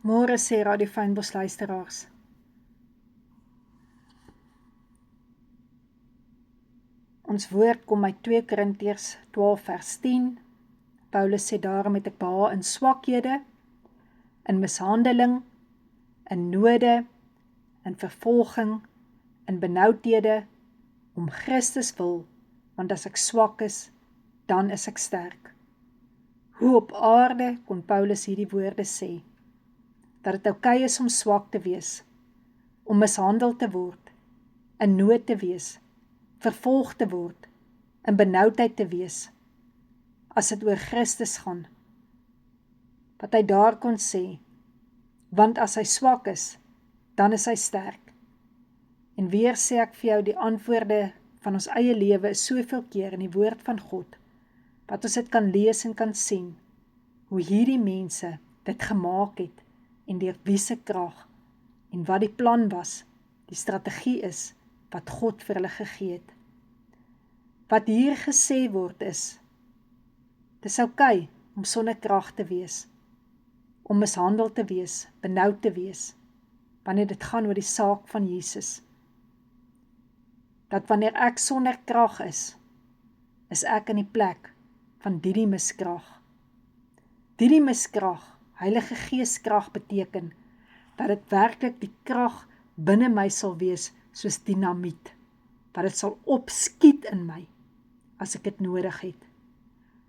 Môre sê Radio Fynbos luisteraars. Ons woord kom uit 2 Korintiërs 12 vers 10. Paulus sê daarom het ek behaal in swakhede, in mishandeling, in node, in vervolging, in benoudhede, om Christus wil, want as ek swak is, dan is ek sterk. Hoe op aarde kon Paulus hierdie woorde sê? Dat het oukei is om swak te wees, om mishandel te word, in nood te wees, vervolg te word, in benoudheid te wees, as dit oor Christus gaan. Wat hy daar kon sê, want as hy swak is, dan is hy sterk. En weer sê ek vir jou, die antwoorde van ons eie lewe is soveel keer in die woord van God, wat ons dit kan lees en kan sien, hoe hierdie mense dit gemaak het, en deur wie se krag, en wat die plan was, die strategie is, wat God vir hulle gegee het. Wat hier gesê word is, dis oukei om sonder krag te wees, om mishandel te wees, benoud te wees, wanneer dit gaan oor die saak van Jesus. Dat wanneer ek sonder krag is ek in die plek van Didymus krag. Didymus krag, Heilige Gees krag beteken, dat dit werklik die krag binne my sal wees soos dynamiet, wat dit sal opskiet in my, as ek dit nodig het.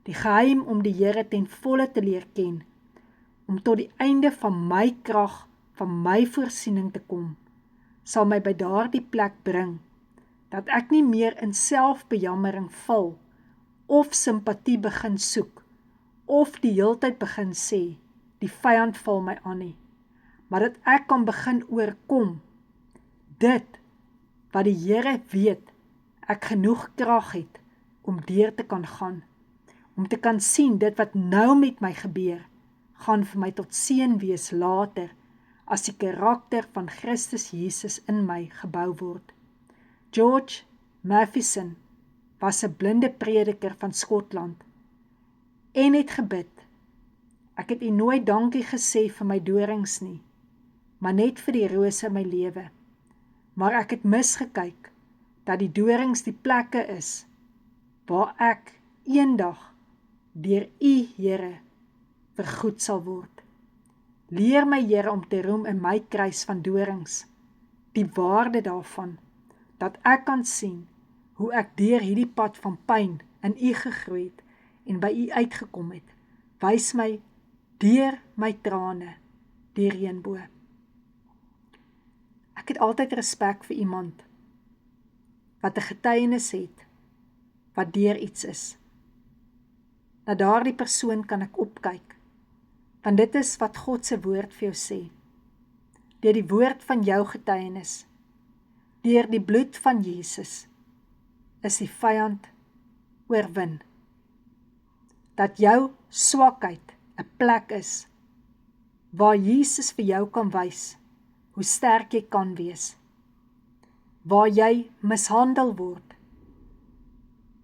Die geheim om die Here ten volle te leer ken, om tot die einde van my krag, van my voorsiening te kom, sal my by daardie plek bring, dat ek nie meer in selfbejammering val, of simpatie begin soek, of die heeltyd begin sê, die vyand val my aan nie, maar dat ek kan begin oorkom, dit, wat die Here weet, ek genoeg krag het, om deur te kan gaan, om te kan sien, dit wat nou met my gebeur, gaan vir my tot seën wees later, as die karakter van Christus Jesus in my gebou word. George Matheson was 'n blinde prediker van Skotland, en het gebid, ek het U nooit dankie gesê vir my dorings nie, maar net vir die rose in my lewe, maar ek het misgekyk, dat die dorings die plekke is, waar ek eendag, deur U Here, vergoed sal word. Leer my Here om te roem in my kruis van dorings, die waarde daarvan, dat ek kan sien, hoe ek deur hierdie pad van pyn in U gegroei het, en by U uitgekom het, wys my deur my trane, die reënboog. Ek het altyd respek vir iemand, wat 'n getuienis het, wat deur iets is. Na daardie persoon kan ek opkyk, want dit is wat God se woord vir jou sê. Deur die woord van jou getuienis, deur die bloed van Jesus, is die vyand oorwin. Dat jou swakheid 'n plek is, waar Jesus vir jou kan wys, hoe sterk jy kan wees, waar jy mishandel word,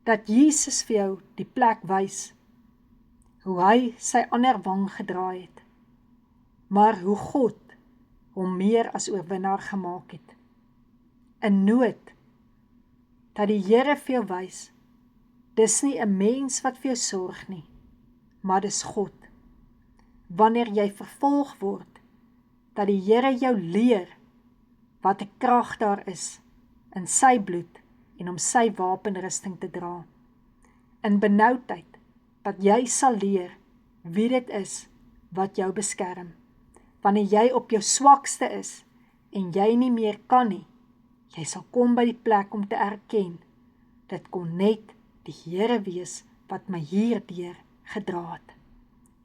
dat Jesus vir jou die plek wys, hoe hy sy ander wang gedraai het, maar hoe God hom meer as oorwinnaar gemaak het. In nood, dat die Here vir jou wys, dis nie 'n mens wat vir jou sorg nie, maar dis God. Wanneer jy vervolg word, dat die Here jou leer, wat 'n krag daar is, in sy bloed, en om sy wapenrusting te dra. In benoudheid, dat jy sal leer, wie dit is, wat jou beskerm. Wanneer jy op jou swakste is, en jy nie meer kan nie, jy sal kom by die plek om te erken, dit kon net die Here wees, wat my hierdeur gedra het.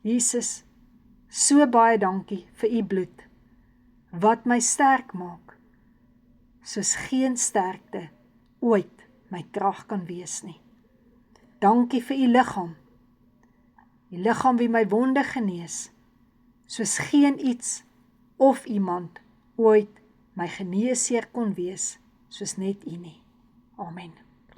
Jesus, so baie dankie vir U bloed, wat my sterk maak, soos geen sterkte ooit my krag kan wees nie. Dankie vir U liggaam, die liggaam wie my wonde genees, soos geen iets of iemand ooit my geneesheer kon wees, soos net U nie. Amen.